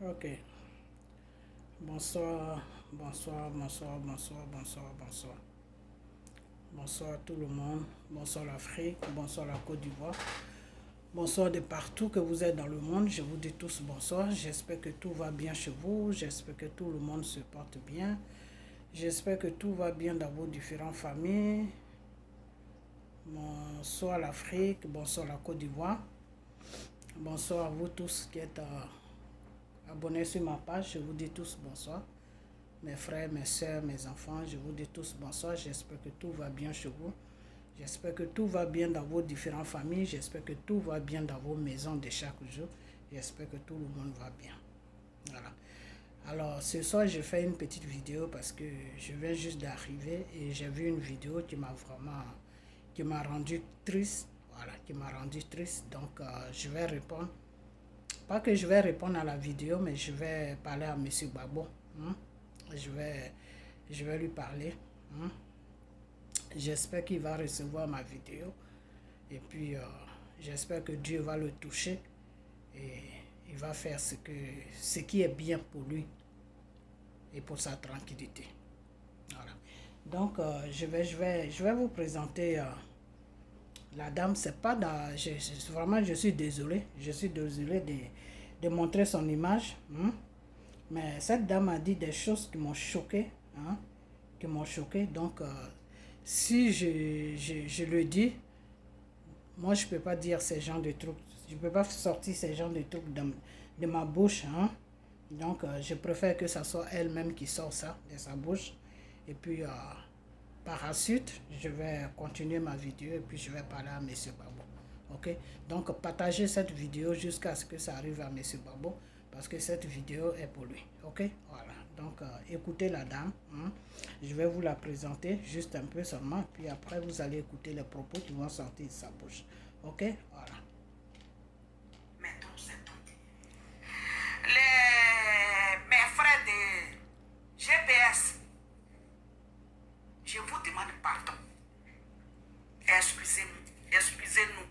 Ok. Bonsoir, bonsoir, bonsoir, bonsoir, bonsoir, bonsoir. Bonsoir à tout le monde. Bonsoir l'Afrique, bonsoir la Côte d'Ivoire. Bonsoir de partout que vous êtes dans le monde. Je vous dis tous bonsoir. J'espère que tout va bien chez vous. J'espère que tout le monde se porte bien. J'espère que tout va bien dans vos différentes familles. Bonsoir l'Afrique, bonsoir la Côte d'Ivoire. Bonsoir à vous tous qui êtes abonnés sur ma page. Je vous dis tous bonsoir. Mes frères, mes soeurs, mes enfants, je vous dis tous bonsoir. J'espère que tout va bien chez vous. J'espère que tout va bien dans vos différentes familles. J'espère que tout va bien dans vos maisons de chaque jour. J'espère que tout le monde va bien. Voilà. Alors, ce soir, je fais une petite vidéo parce que je viens juste d'arriver et j'ai vu une vidéo qui m'a rendu triste. Voilà, qui m'a rendu triste. Donc, je vais répondre. Pas que je vais répondre à la vidéo, mais je vais parler à Monsieur Gbagbo. Je vais lui parler. J'espère qu'il va recevoir ma vidéo. Et puis, j'espère que Dieu va le toucher. Et il va faire ce qui est bien pour lui. Et pour sa tranquillité. Voilà. Donc, je vais vous présenter la dame. C'est pas dans... vraiment, je suis désolé. Je suis désolé de montrer son image. Mais cette dame a dit des choses qui m'ont choqué. Qui m'ont choqué. Donc, si je le dis, moi, je ne peux pas dire ces genres de trucs. Je ne peux pas sortir ces genres de trucs de ma bouche. Donc, je préfère que ce soit elle-même qui sort ça de sa bouche. Et puis, par la suite, je vais continuer ma vidéo et puis je vais parler à M. Gbagbo. Ok? Donc, partagez cette vidéo jusqu'à ce que ça arrive à M. Gbagbo parce que cette vidéo est pour lui. Ok? Voilà. Donc, écoutez la dame. Je vais vous la présenter juste un peu seulement. Puis après, vous allez écouter les propos qui vont sortir de sa bouche. Ok? Voilà. Mes frères de GPS, je vous demande pardon. Excusez-nous. Excusez-nous.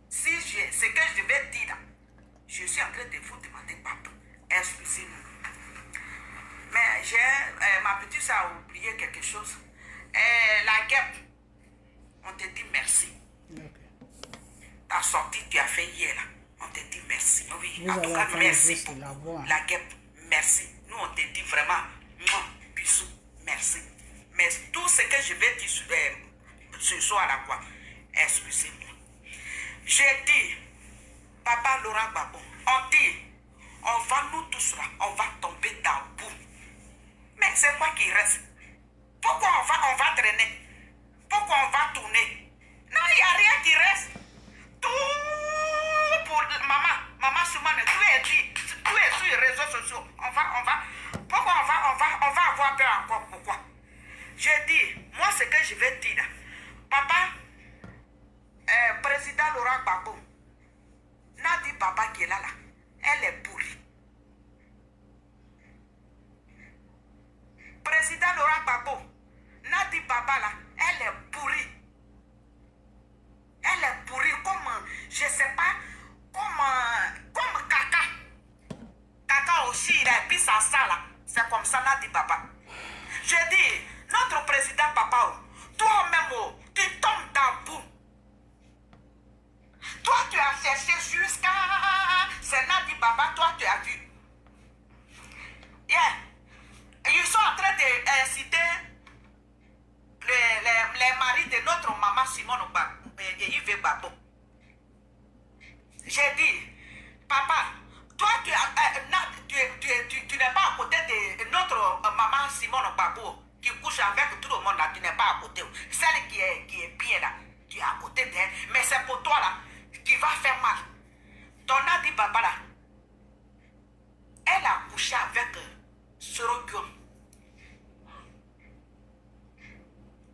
Si ce que je vais dire, je suis en train de vous demander pardon. Excusez-nous. Mais ma petite soeur a oublié quelque chose. La guêpe, on te dit merci. Okay. Ta sortie tu as fait hier là, on te dit merci. Oui, Vous en tout allez cas, entendre merci juste beaucoup. la voix. La guêpe, merci. Nous, on te dit vraiment, bisous, merci. Mais tout ce que je vais dire ce soir là, quoi, excusez-moi. J'ai dit, Papa Laurent Gbagbo, on dit, on va nous tous là, on va tomber dans le bout. Mais c'est quoi qui reste? Pourquoi on va traîner? Pourquoi on va tourner? Non, il n'y a rien qui reste. Tout pour maman Soumane, tout est dit, tout est sur les réseaux sociaux. Pourquoi on va avoir peur encore? Pourquoi? J'ai dit, moi ce que je vais dire, papa, président Laurent Gbagbo, Nadi Baba qui est là, elle est pourrie. Président Laurent Gbagbo, Nadi Baba là, elle est pourrie. Elle est pourrie comme, je ne sais pas, comme caca. Caca aussi, il a puis ça là. C'est comme ça, Nadi Baba. Je dis, notre président Papa, toi-même, tu tombes dans le bout. Toi, tu as cherché jusqu'à... C'est Nadi Baba, toi, tu as vu. Yeah. Ils sont en train d'inciter les maris de notre maman Simone et Yves Gbagbo. J'ai dit, papa, toi tu n'es pas à côté de notre maman Simone Gbagbo qui couche avec tout le monde là, tu n'es pas à côté. Celle qui est bien là, tu es à côté d'elle. Mais c'est pour toi là qui va faire mal. Ton Nadi Baba là, elle a couché avec Sorogium.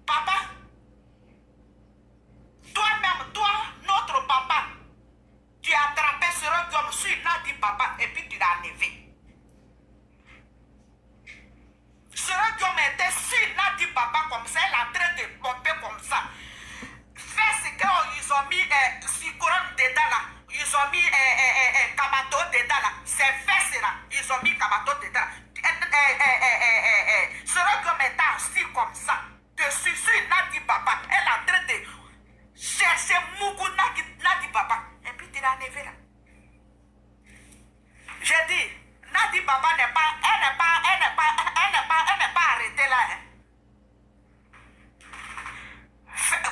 Papa, toi-même, toi, notre papa, tu as attrapé Sorogium sur Nadi Baba et puis tu l'as enlevé. Sorogium était sur Nadi Baba comme ça, elle est en train de pomper comme ça. Fais ce qu'ils ont mis Sikoron dedans là, ils ont mis Kamato dedans là, c'est fait là, ils ont mis Kabato dedans. Sorogium est assis comme ça, dessus sur Nadi Baba. Elle est en train de chercher Mougou Nadi Baba. Et puis tu l'as enlevé là. J'ai dit, Nadi Baba n'est pas, elle n'est pas arrêtée là. Hein.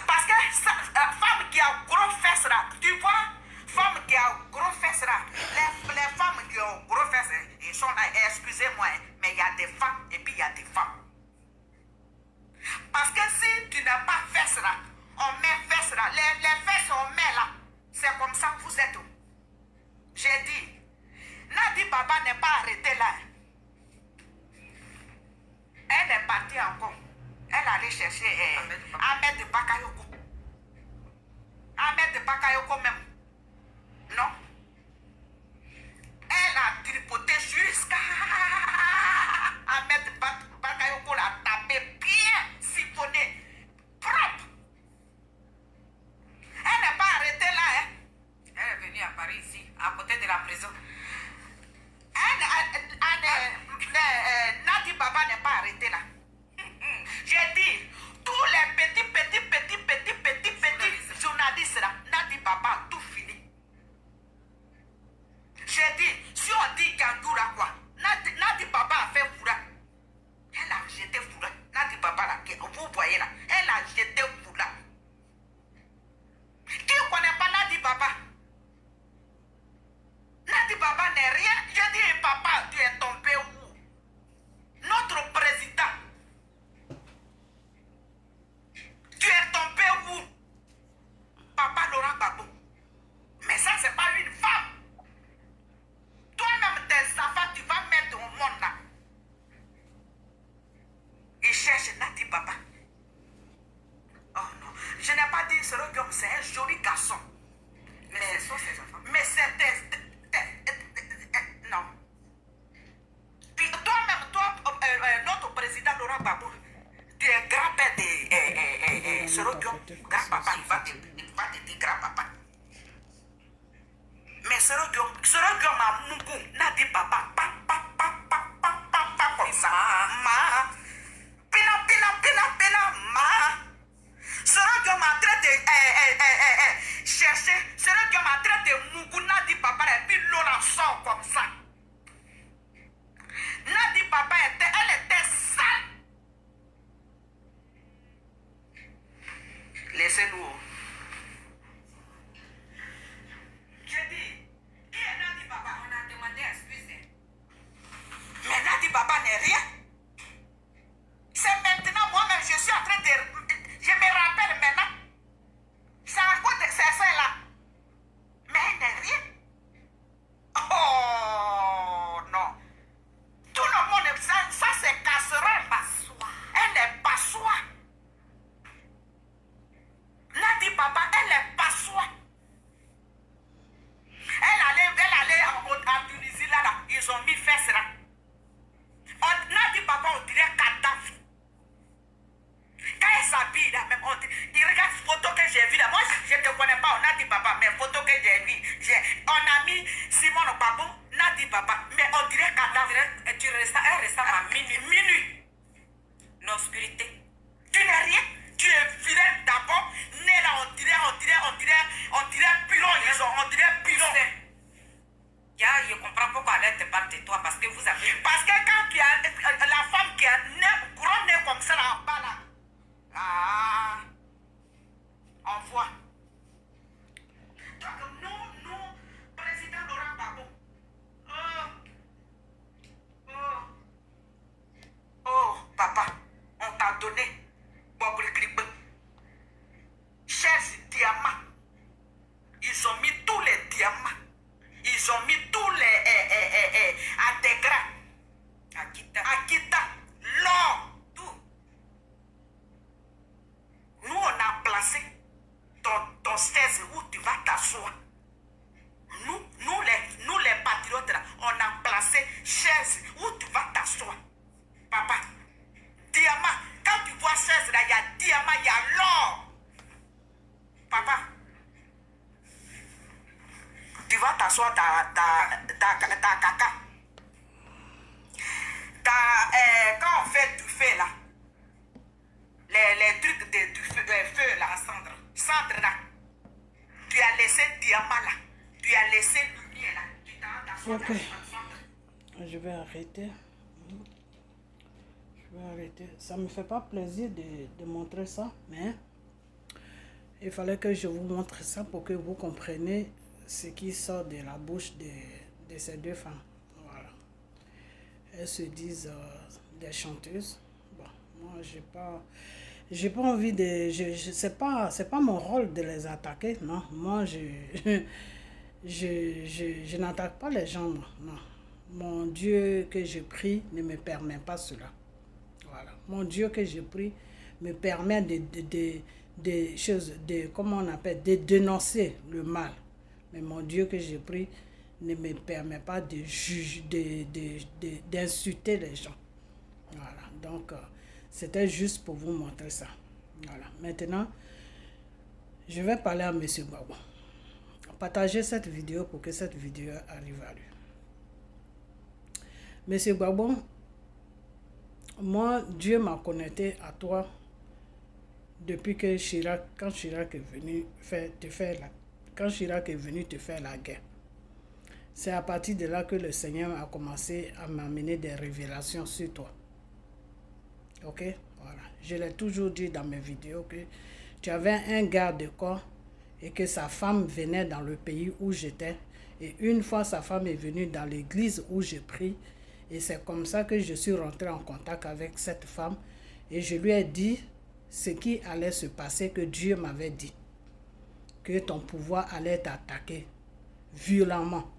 Parce que femme qui a gros fesses là, tu vois, femme qui a gros fesses là, les femmes qui ont gros fesses, ils sont là, excusez-moi, mais il y a des femmes et puis il y a des femmes. Parce que si tu n'as pas fesses là, on met fesses là, les fesses on met là, c'est comme ça que vous êtes. J'ai dit, Nadi Baba n'est pas arrêtée là. Elle est partie encore. Elle allait chercher Ahmed Bakayoko. Ahmed Bakayoko même. Non. Elle a tripoté jusqu'à Ahmed Bakayoko l'a tapé bien, siphonné, propre. Elle n'est pas arrêtée là. Hein. Elle est venue à Paris ici, à côté de la prison. Nadi Baba n'est pas arrêté là. J'ai dit, tous les petits journalistes là, Nadi Baba a tout fini. J'ai dit, si on dit Gandoura quoi, Nadi Baba a fait Foura. Elle a jeté Foura. Nadi Baba là, vous voyez là, elle a jeté Foura. Qui ne connaît pas Nadi Baba? Nadi Baba n'est rien. Je dis, papa, tu es tombé où? Notre président. Tu es tombé où? Papa Laurent Gbagbo. Mais ça, c'est pas une femme. Toi-même, tes enfants, tu vas mettre au monde là. Il cherche Nadi Baba. Oh non, je n'ai pas dit Sorogium, c'est un joli garçon. Mais ce sont ses enfants. Mais c'est non. Puis toi-même, notre président Laurent Gbagbo, tu es grand-père de Sorogium, grand-papa, il va te dire grand-papa. Mais Sorogium a Mougou, Nadi Baba, comme ça. Ma. Pina, ma. Sorogium a traité chercher, Sorogium a traité Mougou, Nadi Baba, et puis l'on sort comme ça. Nadi Baba elle était sale. Laissez-nous. J'ai dit, qui est Nadi Baba? On a demandé excusez. Mais Nadi Baba n'est rien. C'est maintenant moi-même, je suis en train de... Je me rappelle maintenant. C'est à quoi de ces faits-là. Mais elle n'est rien. Oh non. Tout le monde, ça c'est casserole. Elle est passoire. Nadi Baba, elle est passoire. Elle allait en Tunisie là, ils ont mis fesses là. Nadi Baba, on dirait Kadhafi. Quand elle s'habille là, même il regarde les photos que j'ai vues là. Moi, je ne te connais pas, Nadi Baba, mais photos que j'ai vues. On a mis Simon Gbagbo, Nadi Baba, mais on dirait Kadhafi. Elle reste à minuit. Non-spirité. Tu n'es rien. Tu es vilain d'abord. Né là, on dirait pilon. On dirait pilon. Je comprends pourquoi elle te parle de toi, parce que vous avez... Parce que quand tu as la femme qui a un gros nez comme ça là en bas là, on voit. Donc nous, président Laurent Gbagbo, oh, papa, on t'a donné chers diamants. Ils ont mis tous les diamants. Ils ont mis tous les Adegra, Akita, l'or, tout. Nous, on a placé ton chaise où tu vas t'asseoir. Nous les patriotes, là, on a placé chaise où tu vas t'asseoir. Papa, diamant, quand tu vois chaise, là, il y a diamant, il y a l'or. Papa, tu vas t'asseoir ta caca. Ok, je vais arrêter. Je vais arrêter. Ça ne me fait pas plaisir de montrer ça, mais il fallait que je vous montre ça pour que vous compreniez ce qui sort de la bouche de ces deux femmes. Voilà. Elles se disent des chanteuses. Bon, moi, j'ai pas envie de... c'est pas mon rôle de les attaquer, non. Moi, je n'attaque pas les gens, non. Mon Dieu que je prie ne me permet pas cela. Voilà. Mon Dieu que je prie me permet de choses, comment on appelle, de dénoncer le mal. Mais mon Dieu que je prie ne me permet pas de juger, d'insulter les gens. Voilà. Donc, c'était juste pour vous montrer ça. Voilà. Maintenant, je vais parler à M. Gbagbo. Partagez cette vidéo pour que cette vidéo arrive à lui. M. Gbagbo, moi, Dieu m'a connecté à toi depuis que quand Chirac est venu te faire la guerre. C'est à partir de là que le Seigneur a commencé à m'amener des révélations sur toi. Ok? Voilà. Je l'ai toujours dit dans mes vidéos que tu avais un garde-corps et que sa femme venait dans le pays où j'étais. Et une fois, sa femme est venue dans l'église où je prie. Et c'est comme ça que je suis rentré en contact avec cette femme. Et je lui ai dit ce qui allait se passer, que Dieu m'avait dit. Que ton pouvoir allait t'attaquer violemment.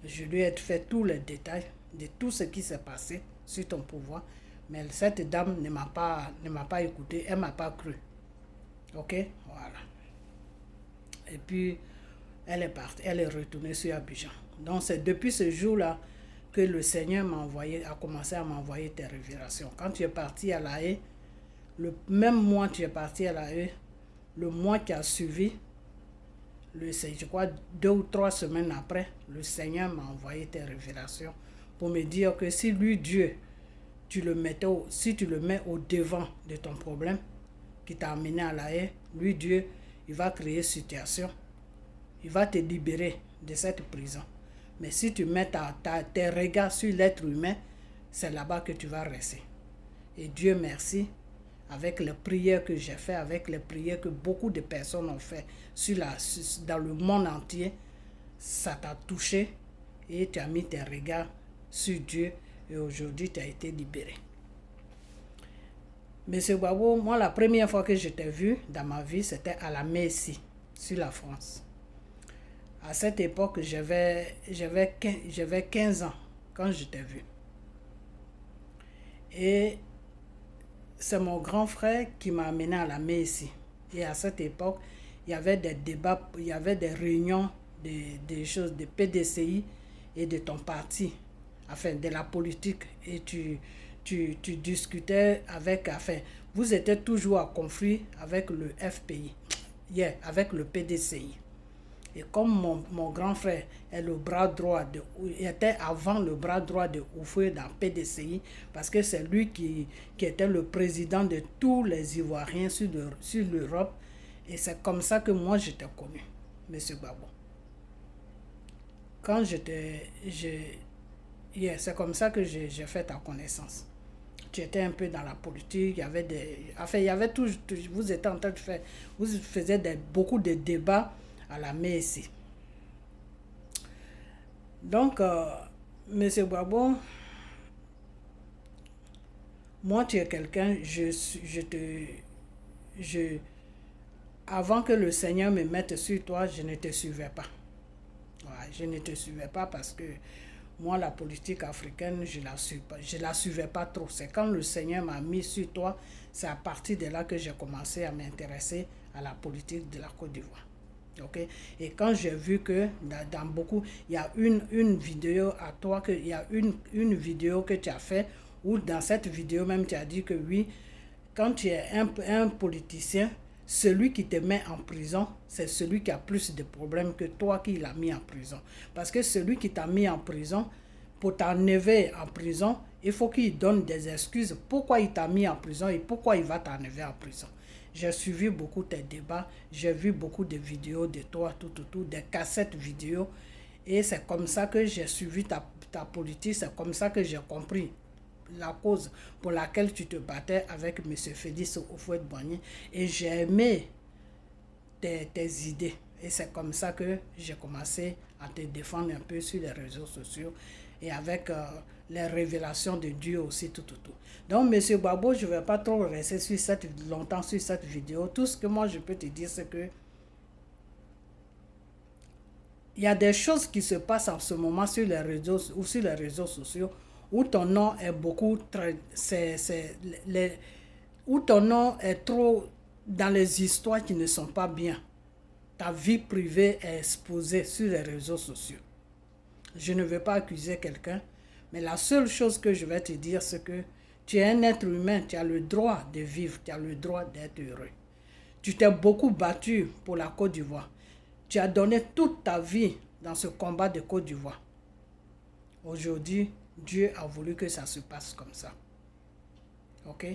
Je lui ai fait tous les détails de tout ce qui s'est passé sur ton pouvoir. Mais cette dame ne m'a pas écouté, elle ne m'a pas cru. Ok? Voilà. Et puis, elle est partie, elle est retournée sur Abidjan. Donc, c'est depuis ce jour-là que le Seigneur a commencé à m'envoyer tes révélations. Quand tu es parti à La Haye, le même mois tu es parti à La Haye, le mois qui a suivi, je crois 2 ou 3 semaines après, le Seigneur m'a envoyé tes révélations pour me dire que si lui, Dieu, si tu le mets au devant de ton problème qui t'a amené à La Haye, lui, Dieu, il va créer situation. Il va te libérer de cette prison. Mais si tu mets tes regards sur l'être humain, c'est là-bas que tu vas rester. Et Dieu merci, avec les prières que j'ai faites, avec les prières que beaucoup de personnes ont fait dans le monde entier, ça t'a touché et tu as mis tes regards sur Dieu et aujourd'hui tu as été libéré. Monsieur Gbagbo, moi la première fois que je t'ai vu dans ma vie, c'était à la Messie, sur la France. À cette époque, j'avais 15 ans quand je t'ai vu. Et c'est mon grand frère qui m'a amené à la Messie. Et à cette époque, il y avait des débats, il y avait des réunions, des choses de PDCI et de ton parti, enfin de la politique. Et tu discutais avec, enfin, vous étiez toujours en conflit avec le FPI, avec le PDCI. Et comme mon grand frère est le bras droit était avant le bras droit de Houphouët dans PDCI, parce que c'est lui qui était le président de tous les Ivoiriens sur l'Europe. Et c'est comme ça que moi je t'ai connu, M. Gbagbo. Quand c'est comme ça que j'ai fait ta connaissance. Tu étais un peu dans la politique, il y avait vous étiez en train de faire, vous faisiez beaucoup de débats à la Messie. Donc, M. Gbagbo, moi tu es quelqu'un, avant que le Seigneur me mette sur toi, je ne te suivais pas. Ouais, je ne te suivais pas parce que moi, la politique africaine, je la suivais pas trop. C'est quand le Seigneur m'a mis sur toi, c'est à partir de là que j'ai commencé à m'intéresser à la politique de la Côte d'Ivoire. Okay? Et quand j'ai vu que dans beaucoup, il y a une vidéo à toi, il y a une vidéo que tu as fait, où dans cette vidéo même tu as dit que oui, quand tu es un politicien, celui qui te met en prison, c'est celui qui a plus de problèmes que toi qui l'a mis en prison. Parce que celui qui t'a mis en prison, pour t'enlever en prison, il faut qu'il donne des excuses pourquoi il t'a mis en prison et pourquoi il va t'enlever en prison. J'ai suivi beaucoup tes débats, j'ai vu beaucoup de vidéos de toi, des cassettes vidéo. Et c'est comme ça que j'ai suivi ta politique, c'est comme ça que j'ai compris la cause pour laquelle tu te battais avec M. Félix Houphouët-Boigny. Et j'ai aimé tes idées. Et c'est comme ça que j'ai commencé à te défendre un peu sur les réseaux sociaux et avec les révélations de Dieu aussi, tout. Donc, M. Gbagbo, je ne vais pas trop rester longtemps sur cette vidéo. Tout ce que moi, je peux te dire, c'est que il y a des choses qui se passent en ce moment sur les réseaux sociaux où ton nom est où ton nom est trop dans les histoires qui ne sont pas bien. Ta vie privée est exposée sur les réseaux sociaux. Je ne veux pas accuser quelqu'un, mais la seule chose que je vais te dire, c'est que tu es un être humain, tu as le droit de vivre, tu as le droit d'être heureux. Tu t'es beaucoup battu pour la Côte d'Ivoire. Tu as donné toute ta vie dans ce combat de Côte d'Ivoire. Aujourd'hui, Dieu a voulu que ça se passe comme ça. Ok?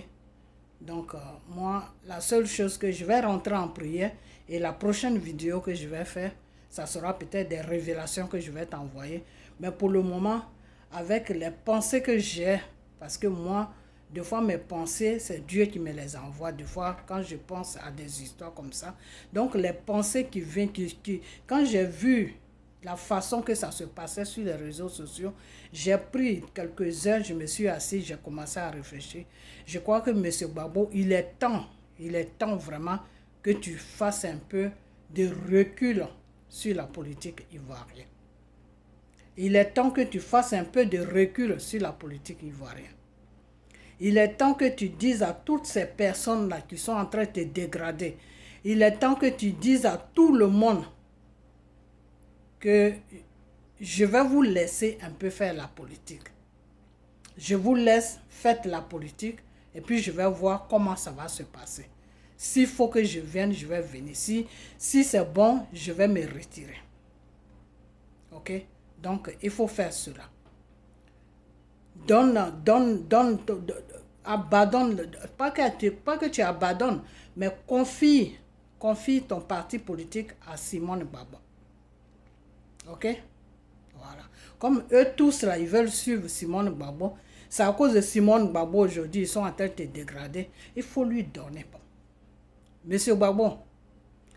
Donc, moi, la seule chose que je vais rentrer en prière et la prochaine vidéo que je vais faire, ça sera peut-être des révélations que je vais t'envoyer. Mais pour le moment, avec les pensées que j'ai, parce que moi, des fois, mes pensées, c'est Dieu qui me les envoie. Des fois, quand je pense à des histoires comme ça. Donc, les pensées qui viennent, quand j'ai vu la façon que ça se passait sur les réseaux sociaux, j'ai pris quelques heures, je me suis assis, j'ai commencé à réfléchir. Je crois que M. Gbagbo, il est temps vraiment que tu fasses un peu de recul sur la politique ivoirienne. Il est temps que tu fasses un peu de recul sur la politique ivoirienne. Il est temps que tu dises à toutes ces personnes-là qui sont en train de te dégrader, il est temps que tu dises à tout le monde que je vais vous laisser un peu faire la politique. Je vous laisse, faites la politique et puis je vais voir comment ça va se passer. S'il faut que je vienne, je vais venir. Si c'est bon, je vais me retirer. Ok? Donc, il faut faire cela. Abandonne, pas que tu abandonnes, mais confie ton parti politique à Simone Gbagbo. Ok? Voilà. Comme eux tous là, ils veulent suivre Simone Gbagbo, c'est à cause de Simone Gbagbo aujourd'hui, ils sont en train de te dégrader. Il faut lui donner. Monsieur Gbagbo,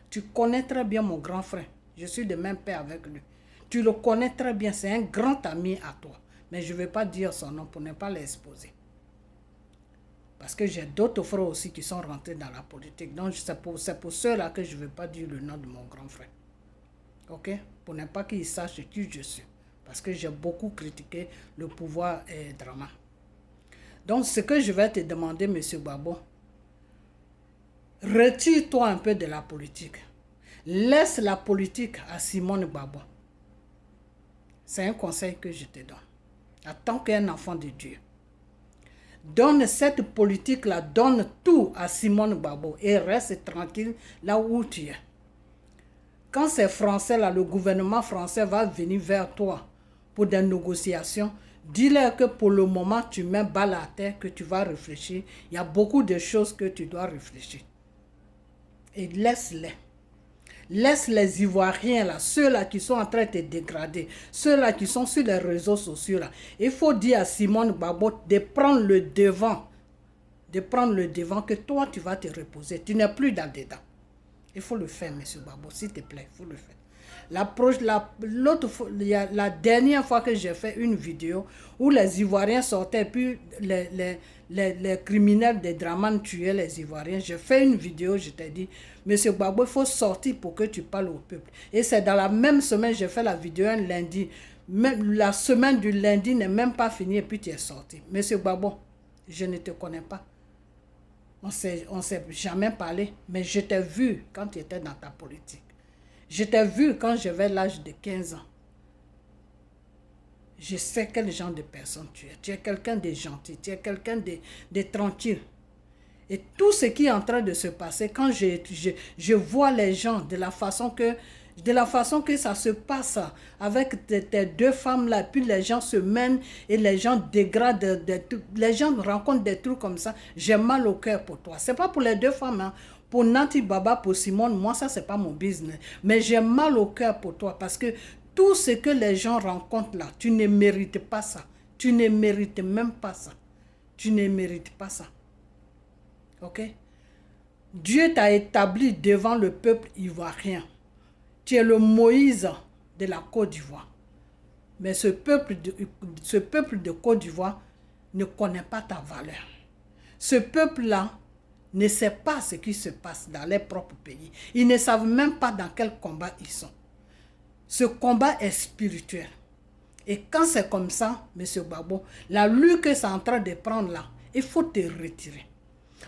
tu connais très bien mon grand frère. Je suis de même père avec lui. Tu le connais très bien, c'est un grand ami à toi. Mais je ne vais pas dire son nom pour ne pas l'exposer. Parce que j'ai d'autres frères aussi qui sont rentrés dans la politique. Donc c'est pour ceux-là que je ne vais pas dire le nom de mon grand frère. Ok? Pour ne pas qu'ils sachent qui je suis. Parce que j'ai beaucoup critiqué le pouvoir Drama. Donc ce que je vais te demander, M. Gbagbo, retire-toi un peu de la politique. Laisse la politique à Simone Gbagbo. C'est un conseil que je te donne. En tant qu'un enfant de Dieu. Donne cette politique-là, donne tout à Simone Gbagbo et reste tranquille là où tu es. Quand c'est français, là, le gouvernement français va venir vers toi pour des négociations, dis-leur que pour le moment, tu mets balle à terre, que tu vas réfléchir. Il y a beaucoup de choses que tu dois réfléchir. Et laisse-les. Laisse les Ivoiriens, là, ceux-là qui sont en train de te dégrader, ceux-là qui sont sur les réseaux sociaux. Là. Il faut dire à Simone Gbagbo de prendre le devant. De prendre le devant, que toi, tu vas te reposer. Tu n'es plus dans dedans. Il faut le faire, M. Gbagbo, s'il te plaît, il faut le faire. La dernière fois que j'ai fait une vidéo où les Ivoiriens sortaient, puis les criminels de Draman tuaient les Ivoiriens, j'ai fait une vidéo, je t'ai dit, M. Gbagbo, il faut sortir pour que tu parles au peuple. Et c'est dans la même semaine, j'ai fait la vidéo un lundi. Même la semaine du lundi n'est même pas finie et puis tu es sorti. M. Gbagbo, je ne te connais pas. On ne s'est jamais parlé, mais je t'ai vu quand tu étais dans ta politique. Je t'ai vu quand j'avais l'âge de 15 ans. Je sais quel genre de personne tu es. Tu es quelqu'un de gentil, tu es quelqu'un de tranquille. Et tout ce qui est en train de se passer, quand je vois les gens de la façon que ça se passe avec tes deux femmes-là, puis les gens se mènent et les gens dégradent, les gens rencontrent des trucs comme ça, j'ai mal au cœur pour toi. Ce n'est pas pour les deux femmes, hein. Pour Nanti Baba, pour Simone, moi ça c'est pas mon business. Mais j'ai mal au cœur pour toi parce que tout ce que les gens rencontrent là, tu ne mérites pas ça. Tu ne mérites même pas ça. Tu ne mérites pas ça. Ok? Dieu t'a établi devant le peuple ivoirien. Tu es le Moïse de la Côte d'Ivoire. Mais ce peuple de Côte d'Ivoire ne connaît pas ta valeur. Ce peuple-là ne sait pas ce qui se passe dans leur propre pays. Ils ne savent même pas dans quel combat ils sont. Ce combat est spirituel. Et quand c'est comme ça, M. Gbagbo, la lutte que c'est en train de prendre là, il faut te retirer.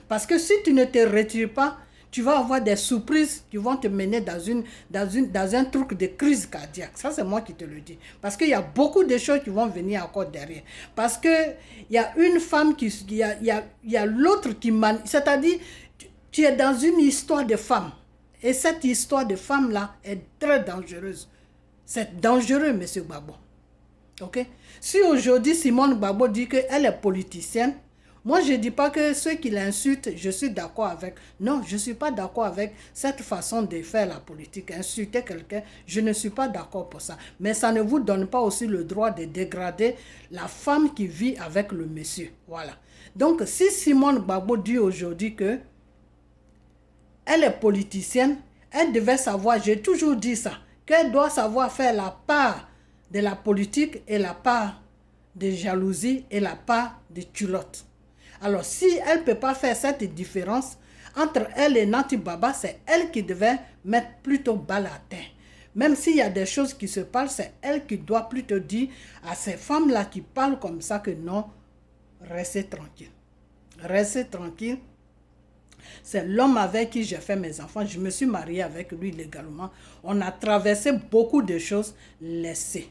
Parce que si tu ne te retires pas, tu vas avoir des surprises qui vont te mener dans un truc de crise cardiaque. Ça, c'est moi qui te le dis. Parce qu'il y a beaucoup de choses qui vont venir encore derrière. Parce qu'il y a une femme il y a l'autre qui c'est-à-dire, tu es dans une histoire de femme. Et cette histoire de femme-là est très dangereuse. C'est dangereux, M. Gbagbo. Ok? Si aujourd'hui, Simone Gbagbo dit qu'elle est politicienne, moi, je ne dis pas que ceux qui l'insultent, je suis d'accord avec. Non, je ne suis pas d'accord avec cette façon de faire la politique. Insulter quelqu'un, je ne suis pas d'accord pour ça. Mais ça ne vous donne pas aussi le droit de dégrader la femme qui vit avec le monsieur. Voilà. Donc, si Simone Gbagbo dit aujourd'hui que elle est politicienne, elle devait savoir, j'ai toujours dit ça, qu'elle doit savoir faire la part de la politique et la part de jalousie et la part de culotte. Alors, si elle ne peut pas faire cette différence entre elle et Nati Baba, c'est elle qui devait mettre plutôt balle à terre. Même s'il y a des choses qui se parlent, c'est elle qui doit plutôt dire à ces femmes-là qui parlent comme ça que non, restez tranquille. Restez tranquille. C'est l'homme avec qui j'ai fait mes enfants. Je me suis mariée avec lui légalement. On a traversé beaucoup de choses. Laissez.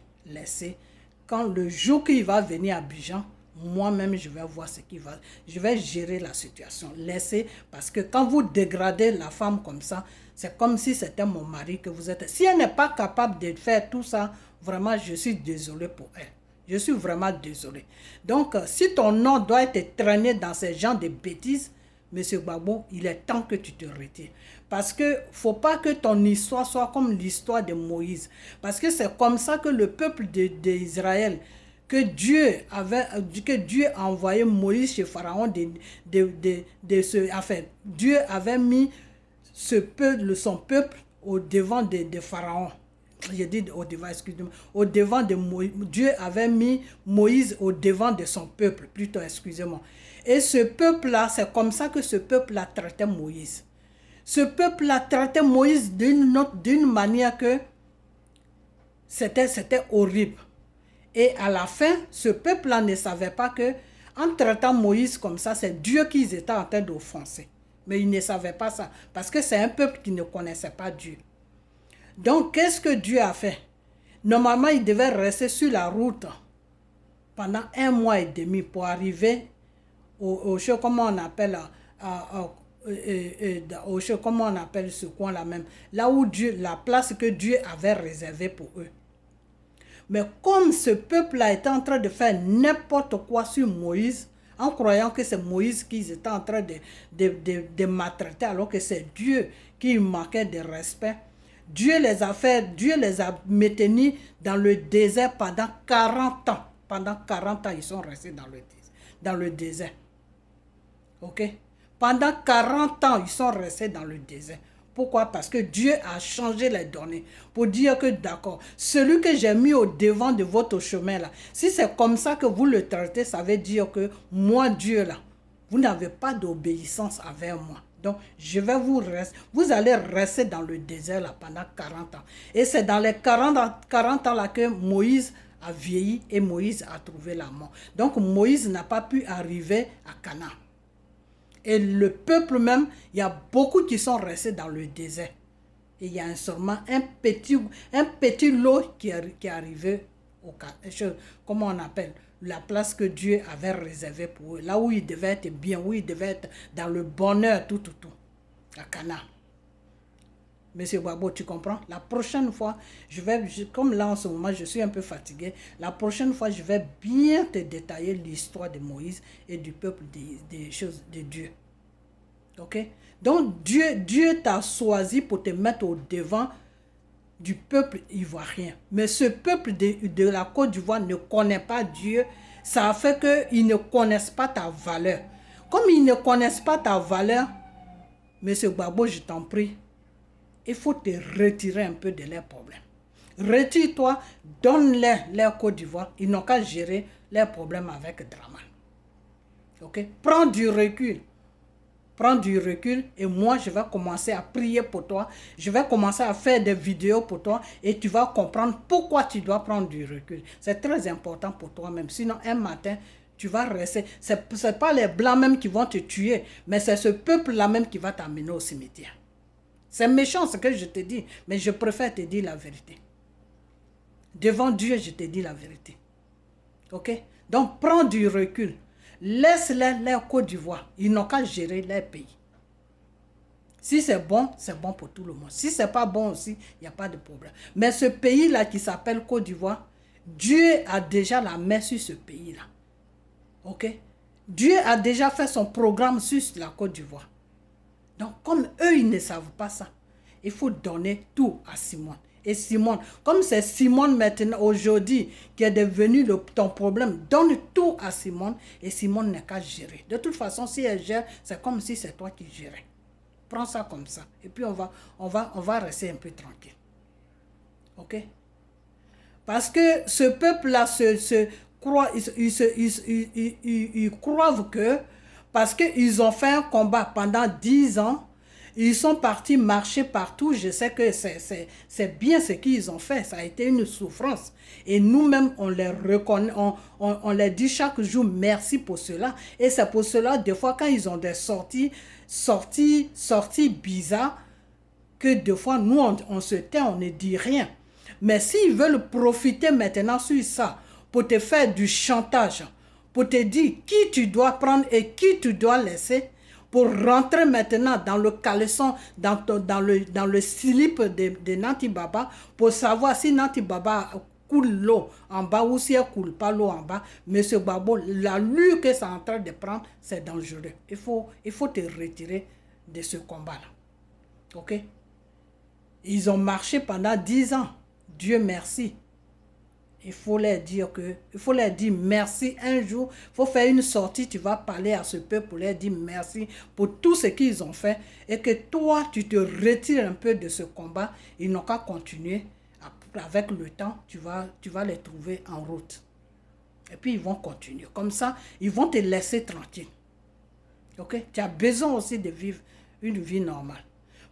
Quand le jour qu'il va venir à Abidjan, moi-même, je vais voir ce qui va. Je vais gérer la situation. Laissez, parce que quand vous dégradez la femme comme ça, c'est comme si c'était mon mari que vous êtes. Si elle n'est pas capable de faire tout ça, vraiment, je suis désolée pour elle. Je suis vraiment désolée. Donc, si ton nom doit être traîné dans ce genre de bêtises, M. Gbagbo, il est temps que tu te retires. Parce qu'il ne faut pas que ton histoire soit comme l'histoire de Moïse. Parce que c'est comme ça que le peuple d'Israël, que Dieu a envoyé Moïse chez Pharaon, Dieu avait mis son peuple au devant de Pharaon. J'ai dit au devant, excusez-moi. Au devant de Moïse. Dieu avait mis Moïse au devant de son peuple, plutôt, excusez-moi. Et ce peuple-là, c'est comme ça que ce peuple-là traitait Moïse. Ce peuple-là traitait Moïse d'une manière que c'était horrible. Et à la fin, ce peuple-là ne savait pas que, en traitant Moïse comme ça, c'est Dieu qu'ils étaient en train d'offenser. Mais ils ne savaient pas ça, parce que c'est un peuple qui ne connaissait pas Dieu. Donc, qu'est-ce que Dieu a fait? Normalement, il devait rester sur la route pendant 1 mois et demi pour arriver au show, comment on appelle, au show, comment on appelle ce coin-là même, là où Dieu, la place que Dieu avait réservée pour eux. Mais comme ce peuple-là était en train de faire n'importe quoi sur Moïse, en croyant que c'est Moïse qu'ils étaient en train de maltraiter, alors que c'est Dieu qui manquait de respect, Dieu les a maintenus dans le désert pendant 40 ans. Pendant 40 ans, ils sont restés dans le désert. Ok? Pendant 40 ans, ils sont restés dans le désert. Pourquoi? Parce que Dieu a changé les données pour dire que d'accord, celui que j'ai mis au devant de votre chemin là, si c'est comme ça que vous le traitez, ça veut dire que moi, Dieu là, vous n'avez pas d'obéissance avec moi. Donc, je vais vous allez rester dans le désert là pendant 40 ans. Et c'est dans les 40 ans là que Moïse a vieilli et Moïse a trouvé la mort. Donc, Moïse n'a pas pu arriver à Canaan. Et le peuple même, il y a beaucoup qui sont restés dans le désert. Et il y a seulement un petit lot qui est arrivé au Canaan. Comment on appelle? La place que Dieu avait réservée pour eux. Là où ils devaient être bien, où ils devaient être dans le bonheur, tout. À Canaan. Monsieur Gbagbo, tu comprends? La prochaine fois, comme là en ce moment, je suis un peu fatigué. La prochaine fois, je vais bien te détailler l'histoire de Moïse et du peuple des choses de Dieu. Ok? Donc, Dieu t'a choisi pour te mettre au devant du peuple ivoirien. Mais ce peuple de la Côte d'Ivoire ne connaît pas Dieu. Ça fait qu'ils ne connaissent pas ta valeur. Comme ils ne connaissent pas ta valeur, M. Gbagbo, je t'en prie, il faut te retirer un peu de leurs problèmes. Retire-toi, donne-leur leur Côte d'Ivoire. Ils n'ont qu'à gérer leurs problèmes avec Dramane. Ok? Prends du recul. Prends du recul et moi, je vais commencer à prier pour toi. Je vais commencer à faire des vidéos pour toi et tu vas comprendre pourquoi tu dois prendre du recul. C'est très important pour toi-même. Sinon, un matin, tu vas rester. Ce n'est pas les Blancs même qui vont te tuer, mais c'est ce peuple-là même qui va t'amener au cimetière. C'est méchant ce que je te dis, mais je préfère te dire la vérité. Devant Dieu, je te dis la vérité. Ok? Donc, prends du recul. Laisse-les leur Côte d'Ivoire. Ils n'ont qu'à gérer leur pays. Si c'est bon pour tout le monde. Si ce n'est pas bon aussi, il n'y a pas de problème. Mais ce pays-là qui s'appelle Côte d'Ivoire, Dieu a déjà la main sur ce pays-là. Ok? Dieu a déjà fait son programme sur la Côte d'Ivoire. Donc, comme eux, ils ne savent pas ça, il faut donner tout à Simone. Et Simone, comme c'est Simone maintenant, aujourd'hui, qui est devenu ton problème, donne tout à Simone et Simone n'a qu'à gérer. De toute façon, si elle gère, c'est comme si c'est toi qui gérais. Prends ça comme ça. Et puis, on va rester un peu tranquille. Ok? Parce que ce peuple-là ils croient que, parce qu'ils ont fait un combat pendant 10 ans, ils sont partis marcher partout. Je sais que c'est bien ce qu'ils ont fait. Ça a été une souffrance. Et nous-mêmes, on les reconnaît, on les dit chaque jour merci pour cela. Et c'est pour cela, des fois, quand ils ont des sorties bizarres, que des fois, nous, on se tait, on ne dit rien. Mais s'ils veulent profiter maintenant sur ça, pour te faire du chantage, pour te dire qui tu dois prendre et qui tu dois laisser, pour rentrer maintenant dans le caleçon, dans le slip de Nanti Baba, pour savoir si Nanti Baba coule l'eau en bas ou si elle ne coule pas l'eau en bas. Monsieur Gbagbo, l'allure que c'est en train de prendre, c'est dangereux. Il faut te retirer de ce combat-là. Ok? Ils ont marché pendant 10 ans. Dieu merci. Il faut leur dire merci un jour. Il faut faire une sortie, tu vas parler à ce peuple pour leur dire merci pour tout ce qu'ils ont fait et que toi, tu te retires un peu de ce combat. Ils n'ont qu'à continuer. Avec le temps, tu vas les trouver en route. Et puis, ils vont continuer. Comme ça, ils vont te laisser tranquille. Ok? Tu as besoin aussi de vivre une vie normale.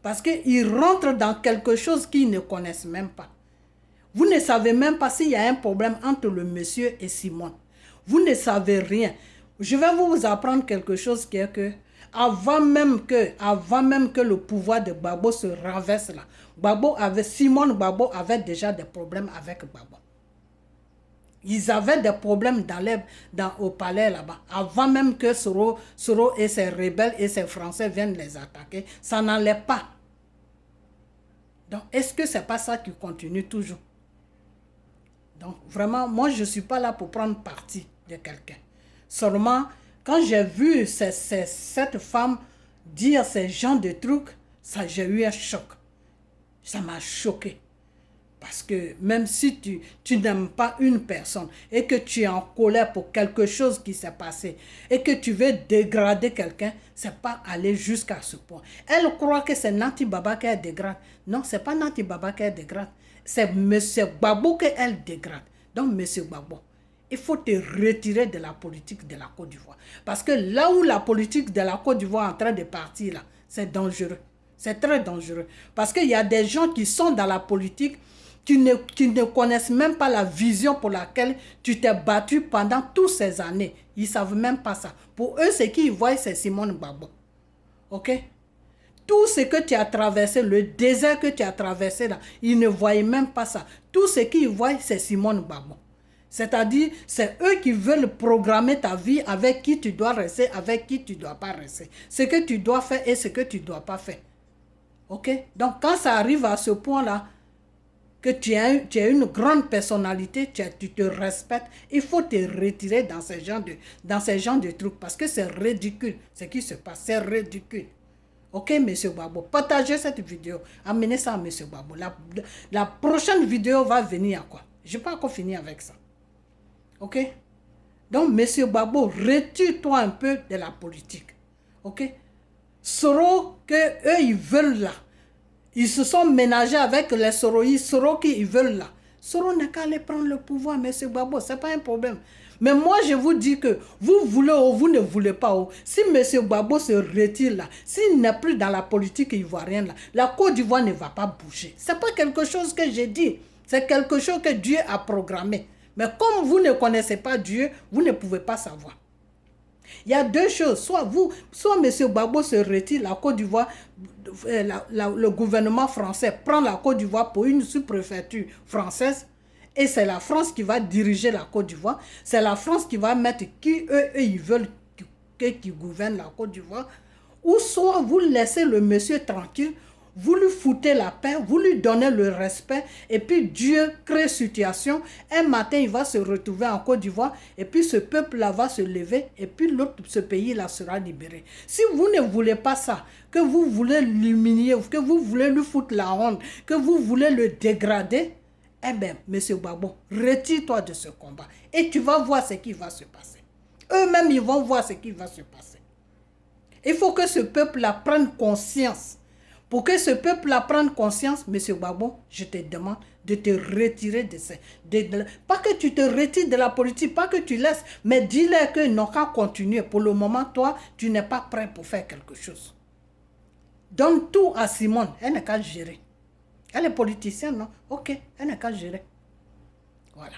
Parce qu'ils rentrent dans quelque chose qu'ils ne connaissent même pas. Vous ne savez même pas s'il y a un problème entre le monsieur et Simone. Vous ne savez rien. Je vais vous apprendre quelque chose qui est que avant même que le pouvoir de Gbagbo se renverse là, Simone Gbagbo avait déjà des problèmes avec Gbagbo. Ils avaient des problèmes au palais là-bas. Avant même que Soro et ses rebelles et ses Français viennent les attaquer, ça n'allait pas. Donc, est-ce que ce n'est pas ça qui continue toujours? Donc, vraiment, moi, je ne suis pas là pour prendre parti de quelqu'un. Seulement, quand j'ai vu cette femme dire ces genres de trucs, j'ai eu un choc. Ça m'a choqué. Parce que même si tu n'aimes pas une personne et que tu es en colère pour quelque chose qui s'est passé et que tu veux dégrader quelqu'un, ce n'est pas aller jusqu'à ce point. Elle croit que c'est Nanti Baba qu'elle dégrade. Non, ce n'est pas Nanti Baba qu'elle dégrade. C'est M. Gbagbo qu'elle dégrade. Donc, M. Gbagbo, il faut te retirer de la politique de la Côte d'Ivoire. Parce que là où la politique de la Côte d'Ivoire est en train de partir, là, c'est dangereux. C'est très dangereux. Parce qu'il y a des gens qui sont dans la politique qui ne connaissent même pas la vision pour laquelle tu t'es battu pendant toutes ces années. Ils ne savent même pas ça. Pour eux, ce qu'ils voient, c'est Simone Gbagbo. Ok? Tout ce que tu as traversé, le désert que tu as traversé là, ils ne voyaient même pas ça. Tout ce qu'ils voient, c'est Simone Gbagbo. C'est-à-dire, c'est eux qui veulent programmer ta vie avec qui tu dois rester, avec qui tu ne dois pas rester. Ce que tu dois faire et ce que tu ne dois pas faire. Ok? Donc, quand ça arrive à ce point-là, que tu as une grande personnalité, tu te respectes, il faut te retirer dans ces genres de trucs parce que c'est ridicule ce qui se passe, c'est ridicule. Ok, M. Gbagbo, partagez cette vidéo. Amenez ça à M. Gbagbo. La prochaine vidéo va venir à quoi? Je n'ai pas encore fini avec ça. Ok? Donc, M. Gbagbo, retire-toi un peu de la politique. Ok? Soro que eux, ils veulent là. Ils se sont ménagés avec les Soroïs. Soro qu'ils veulent là. Soro n'a qu'à aller prendre le pouvoir, M. Gbagbo. Ce n'est pas un problème. Mais moi, je vous dis que vous voulez ou vous ne voulez pas. Si M. Gbagbo se retire là, s'il n'est plus dans la politique ivoirienne là, la Côte d'Ivoire ne va pas bouger. Ce n'est pas quelque chose que j'ai dit. C'est quelque chose que Dieu a programmé. Mais comme vous ne connaissez pas Dieu, vous ne pouvez pas savoir. Il y a deux choses. Soit M. Gbagbo se retire, la Côte d'Ivoire, le gouvernement français prend la Côte d'Ivoire pour une sous-préfecture française. Et c'est la France qui va diriger la Côte d'Ivoire. C'est la France qui va mettre qui eux ils veulent qui gouverne la Côte d'Ivoire. Ou soit vous laissez le monsieur tranquille, vous lui foutez la paix, vous lui donnez le respect, et puis Dieu crée situation. Un matin, il va se retrouver en Côte d'Ivoire, et puis ce peuple-là va se lever, et puis ce pays-là sera libéré. Si vous ne voulez pas ça, que vous voulez l'humilier, que vous voulez lui foutre la honte, que vous voulez le dégrader, eh bien, M. Gbagbo, retire-toi de ce combat, et tu vas voir ce qui va se passer. Eux-mêmes, ils vont voir ce qui va se passer. Il faut que ce peuple-là prenne conscience. Pour que ce peuple-là prenne conscience, M. Gbagbo, je te demande de te retirer de ça. Pas que tu te retires de la politique, pas que tu laisses, mais dis-leur qu'ils n'ont qu'à continuer. Pour le moment, toi, tu n'es pas prêt pour faire quelque chose. Donne tout à Simone, elle n'a qu'à gérer. Elle est politicienne, non? Ok, elle n'a qu'à gérer. Voilà.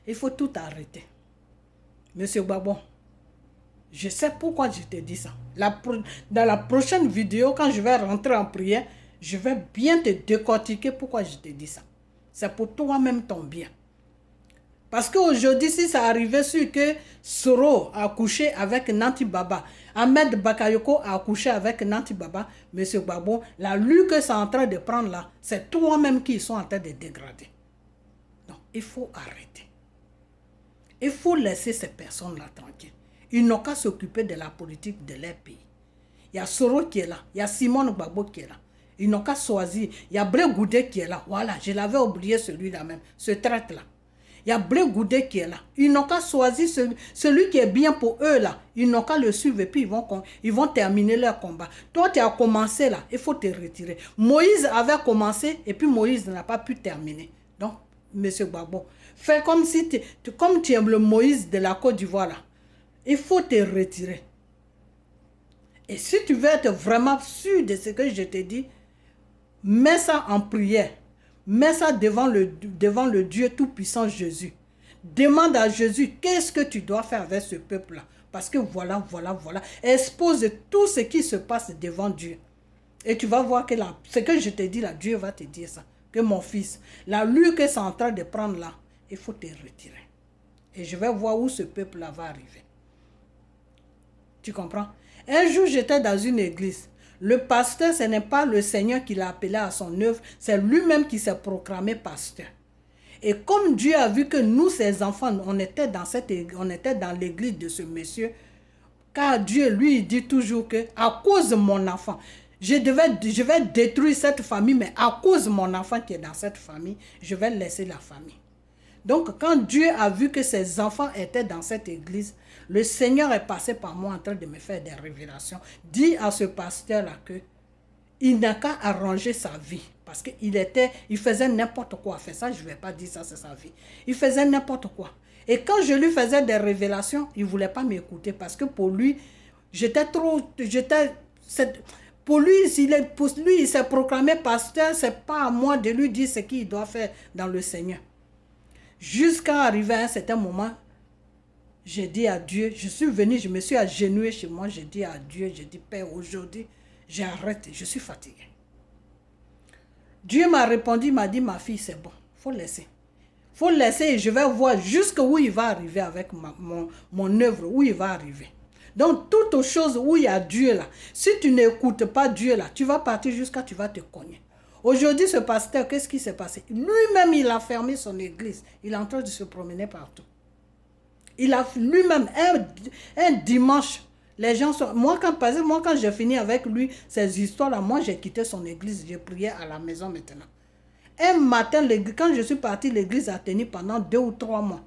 Il faut tout arrêter. M. Gbagbo, je sais pourquoi je te dis ça. Dans la prochaine vidéo, quand je vais rentrer en prière, je vais bien te décortiquer pourquoi je te dis ça. C'est pour toi-même ton bien. Parce qu'aujourd'hui, si ça arrivait sur que Soro a couché avec Nanti Baba, Ahmed Bakayoko a couché avec Nanti Baba, M. Gbagbo, la lutte que c'est en train de prendre là, c'est toi-même qui sont en train de dégrader. Donc, il faut arrêter. Il faut laisser ces personnes-là tranquilles. Ils n'ont qu'à s'occuper de la politique de leur pays. Il y a Soro qui est là. Il y a Simone Gbagbo qui est là. Ils n'ont qu'à choisir. Il y a Blé Goudé qui est là. Voilà, je l'avais oublié celui-là même. Ce traître-là. Il y a Blé Goudé qui est là. Ils n'ont qu'à choisir celui qui est bien pour eux là. Ils n'ont qu'à le suivre et puis ils vont terminer leur combat. Toi, tu as commencé là. Il faut te retirer. Moïse avait commencé et puis Moïse n'a pas pu terminer. Donc, M. Gbagbo, fais comme si comme tu aimes le Moïse de la Côte d'Ivoire là. Il faut te retirer. Et si tu veux être vraiment sûr de ce que je te dis, mets ça en prière. Mets ça devant le Dieu Tout-Puissant Jésus. Demande à Jésus, qu'est-ce que tu dois faire avec ce peuple-là? Parce que voilà. Expose tout ce qui se passe devant Dieu. Et tu vas voir que ce que je te dis là, Dieu va te dire ça. Que mon fils, la lutte que c'est en train de prendre là, il faut te retirer. Et je vais voir où ce peuple-là va arriver. Tu comprends? Un jour, j'étais dans une église. Le pasteur, ce n'est pas le Seigneur qui l'a appelé à son œuvre, c'est lui-même qui s'est proclamé pasteur. Et comme Dieu a vu que nous, ses enfants, on était dans l'église de ce monsieur, car Dieu, lui, il dit toujours que à cause de mon enfant, je vais détruire cette famille, mais à cause de mon enfant qui est dans cette famille, je vais laisser la famille. Donc, quand Dieu a vu que ses enfants étaient dans cette église, le Seigneur est passé par moi en train de me faire des révélations. Dis à ce pasteur-là qu'il n'a qu'à arranger sa vie. Parce qu'il faisait n'importe quoi. Fait ça, je ne vais pas dire ça, c'est sa vie. Il faisait n'importe quoi. Et quand je lui faisais des révélations, il ne voulait pas m'écouter. Parce que pour lui, pour lui, il s'est proclamé pasteur. Ce n'est pas à moi de lui dire ce qu'il doit faire dans le Seigneur. Jusqu'à arriver à un certain moment, j'ai dit à Dieu, je suis venu, je me suis agenouillé chez moi, j'ai dit à Dieu, j'ai dit, Père, aujourd'hui, j'arrête, je suis fatigué. Dieu m'a répondu, il m'a dit, ma fille, c'est bon, il faut laisser. Il faut laisser et je vais voir jusqu'où il va arriver avec mon œuvre, où il va arriver. Donc, toutes choses où il y a Dieu là, si tu n'écoutes pas Dieu là, tu vas partir jusqu'à tu vas te cogner. Aujourd'hui, ce pasteur, qu'est-ce qui s'est passé? Lui-même, il a fermé son église. Il est en train de se promener partout. Il a lui-même, un dimanche, Les gens sont... Moi, quand j'ai fini avec lui, ces histoires-là, moi, j'ai quitté son église. J'ai prié à la maison maintenant. Un matin, quand je suis partie, l'église a tenu pendant 2 ou 3 mois.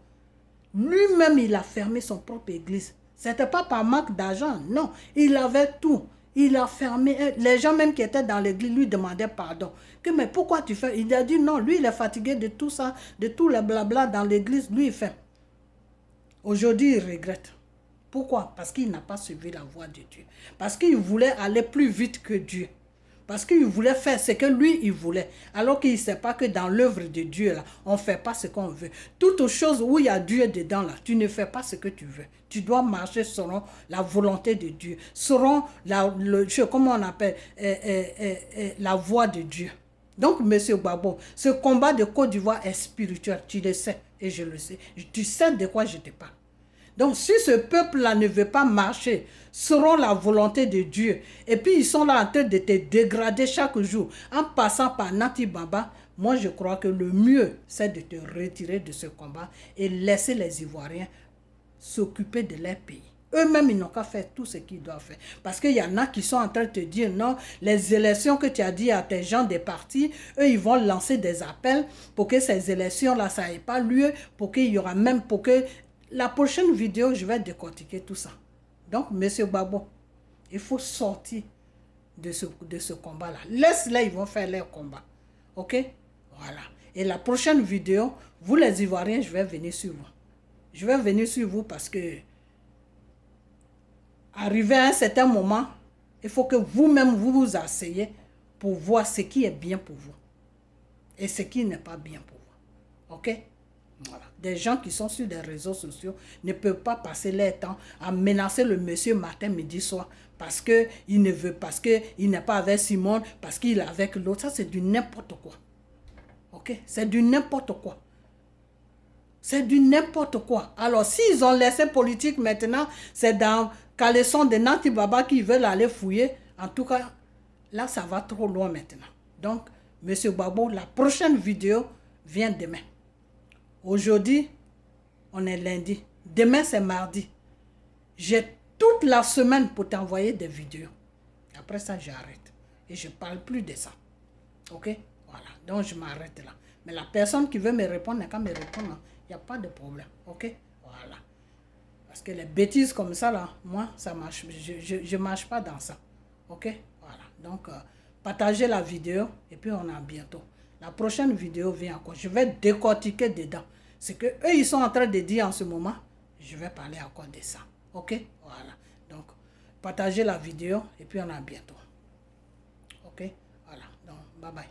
Lui-même, il a fermé son propre église. Ce n'était pas par manque d'argent, non. Il avait tout. Il a fermé. Les gens même qui étaient dans l'église lui demandaient pardon. Mais pourquoi tu fais? Il a dit non, lui, il est fatigué de tout ça, de tout le blabla dans l'église. Lui, il fait. Aujourd'hui, il regrette. Pourquoi? Parce qu'il n'a pas suivi la voie de Dieu. Parce qu'il voulait aller plus vite que Dieu. Parce qu'il voulait faire ce que lui, il voulait. Alors qu'il ne sait pas que dans l'œuvre de Dieu, là, on ne fait pas ce qu'on veut. Toute chose où il y a Dieu dedans, là, tu ne fais pas ce que tu veux. Tu dois marcher selon la volonté de Dieu. Selon comment on appelle, la voie de Dieu. Donc, M. Gbagbo, ce combat de Côte d'Ivoire est spirituel. Tu le sais et je le sais. Tu sais de quoi je te parle. Donc, si ce peuple-là ne veut pas marcher selon la volonté de Dieu, et puis ils sont là en train de te dégrader chaque jour, en passant par Nati Baba, moi je crois que le mieux, c'est de te retirer de ce combat et laisser les Ivoiriens s'occuper de leur pays. Eux-mêmes, ils n'ont qu'à faire tout ce qu'ils doivent faire. Parce qu'il y en a qui sont en train de te dire, non, les élections que tu as dit à tes gens des partis, eux, ils vont lancer des appels pour que ces élections-là, ça n'ait pas lieu, pour qu'il y aura même, pour que... La prochaine vidéo, je vais décortiquer tout ça. Donc, M. Gbagbo, il faut sortir de ce combat-là. Laisse-les, ils vont faire leur combat. OK? Voilà. Et la prochaine vidéo, vous les Ivoiriens, je vais venir sur vous. Je vais venir sur vous parce que, arrivé à un certain moment, il faut que vous-même, vous vous asseyez pour voir ce qui est bien pour vous et ce qui n'est pas bien pour vous. OK? Voilà. Des gens qui sont sur des réseaux sociaux ne peuvent pas passer leur temps à menacer le monsieur matin, midi, soir parce qu'il ne veut, parce qu'il n'est pas avec Simone, parce qu'il est avec l'autre. Ça, c'est du n'importe quoi. Ok? C'est du n'importe quoi. C'est du n'importe quoi. Alors, s'ils ont laissé politique maintenant, c'est dans caleçon de Nati Baba qui veulent aller fouiller. En tout cas, là, ça va trop loin maintenant. Donc, monsieur Gbagbo, la prochaine vidéo vient demain. Aujourd'hui, on est lundi. Demain, c'est mardi. J'ai toute la semaine pour t'envoyer des vidéos. Après ça, j'arrête. Et je ne parle plus de ça. OK? Voilà. Donc, je m'arrête là. Mais la personne qui veut me répondre n'a qu'à me répondre. Il n'y a pas de problème. OK? Voilà. Parce que les bêtises comme ça, là, moi, ça marche. Je ne marche pas dans ça. OK? Voilà. Donc, partagez la vidéo et puis on a bientôt. La prochaine vidéo vient encore. Je vais décortiquer dedans. Ce que eux ils sont en train de dire en ce moment, je vais parler encore de ça. OK? Voilà. Donc, partagez la vidéo et puis on a bientôt. OK? Voilà. Donc, bye bye.